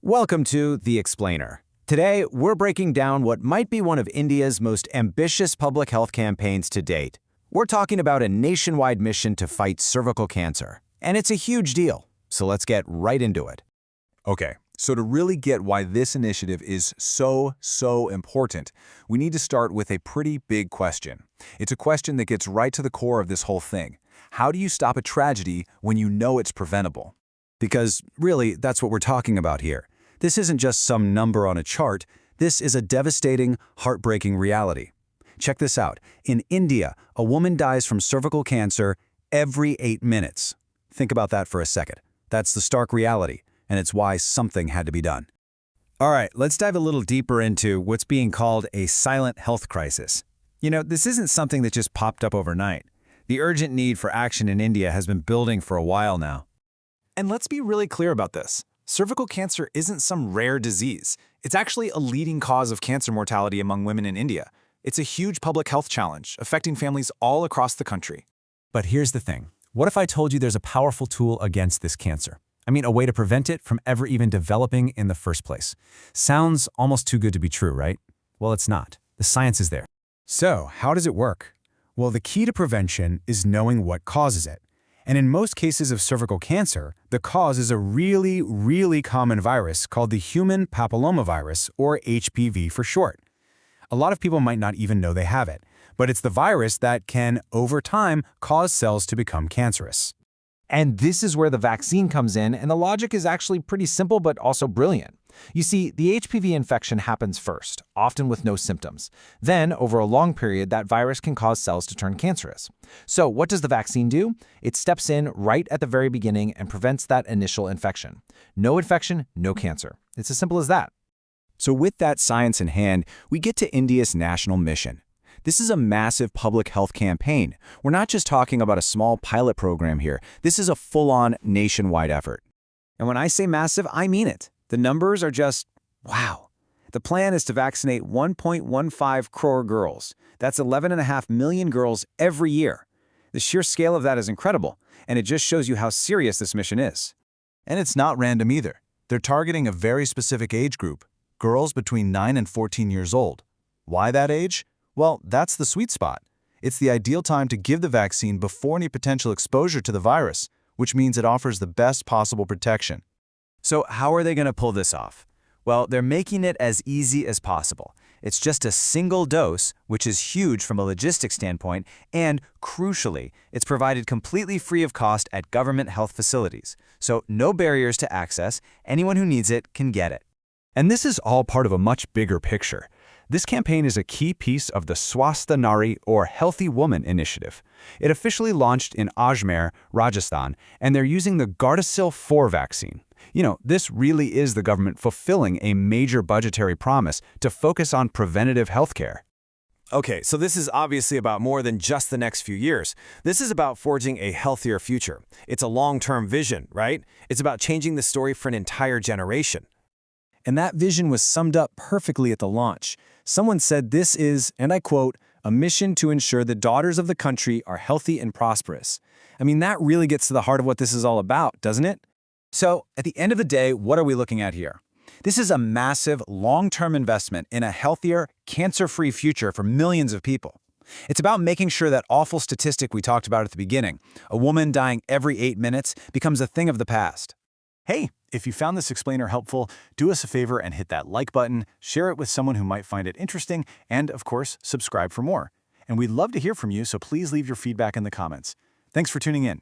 Welcome to The Explainer. Today, we're breaking down what might be one of India's most ambitious public health campaigns to date. We're talking about a nationwide mission to fight cervical cancer. And it's a huge deal, so let's get right into it. Okay, so to really get why this initiative is so important, we need to start with a pretty big question. It's a question that gets right to the core of this whole thing. How do you stop a tragedy when you know it's preventable? Because, really, that's what we're talking about here. This isn't just some number on a chart. This is a devastating, heartbreaking reality. Check this out. In India, a woman dies from cervical cancer every 8 minutes. Think about that for a second. That's the stark reality, and it's why something had to be done. All right, let's dive a little deeper into what's being called a silent health crisis. You know, this isn't something that just popped up overnight. The urgent need for action in India has been building for a while now. And let's be really clear about this. Cervical cancer isn't some rare disease. It's actually a leading cause of cancer mortality among women in India. It's a huge public health challenge, affecting families all across the country. But here's the thing. What if I told you there's a powerful tool against this cancer? I mean, a way to prevent it from ever even developing in the first place. Sounds almost too good to be true, right? Well, it's not. The science is there. So, how does it work? Well, the key to prevention is knowing what causes it. And in most cases of cervical cancer, the cause is a really common virus called the human papillomavirus, or HPV for short. A lot of people might not even know they have it, but it's the virus that can, over time, cause cells to become cancerous. And this is where the vaccine comes in, and the logic is actually pretty simple but also brilliant. You see, the HPV infection happens first, often with no symptoms. Then, over a long period, that virus can cause cells to turn cancerous. So what does the vaccine do? It steps in right at the very beginning and prevents that initial infection. No infection, no cancer. It's as simple as that. So with that science in hand, we get to India's national mission. This is a massive public health campaign. We're not just talking about a small pilot program here. This is a full-on nationwide effort. And when I say massive, I mean it. The numbers are just, wow. The plan is to vaccinate 1.15 crore girls. That's 11.5 million girls every year. The sheer scale of that is incredible, and it just shows you how serious this mission is. And it's not random either. They're targeting a very specific age group, girls between 9 and 14 years old. Why that age? Well, that's the sweet spot. It's the ideal time to give the vaccine before any potential exposure to the virus, which means it offers the best possible protection. So how are they going to pull this off? Well, they're making it as easy as possible. It's just a single dose, which is huge from a logistics standpoint, and crucially, it's provided completely free of cost at government health facilities. So no barriers to access. Anyone who needs it can get it. And this is all part of a much bigger picture. This campaign is a key piece of the Swastha Nari, or Healthy Woman initiative. It officially launched in Ajmer, Rajasthan, and they're using the Gardasil 4 vaccine. You know, this really is the government fulfilling a major budgetary promise to focus on preventative healthcare. Okay, so this is obviously about more than just the next few years. This is about forging a healthier future. It's a long-term vision, right? It's about changing the story for an entire generation. And that vision was summed up perfectly at the launch. Someone said this is, and I quote, a mission to ensure the daughters of the country are healthy and prosperous. I mean, that really gets to the heart of what this is all about, doesn't it? So, at the end of the day, what are we looking at here? This is a massive, long-term investment in a healthier, cancer-free future for millions of people. It's about making sure that awful statistic we talked about at the beginning, a woman dying every 8 minutes, becomes a thing of the past. Hey, if you found this explainer helpful, do us a favor and hit that like button, share it with someone who might find it interesting, and, of course, subscribe for more. And we'd love to hear from you, so please leave your feedback in the comments. Thanks for tuning in.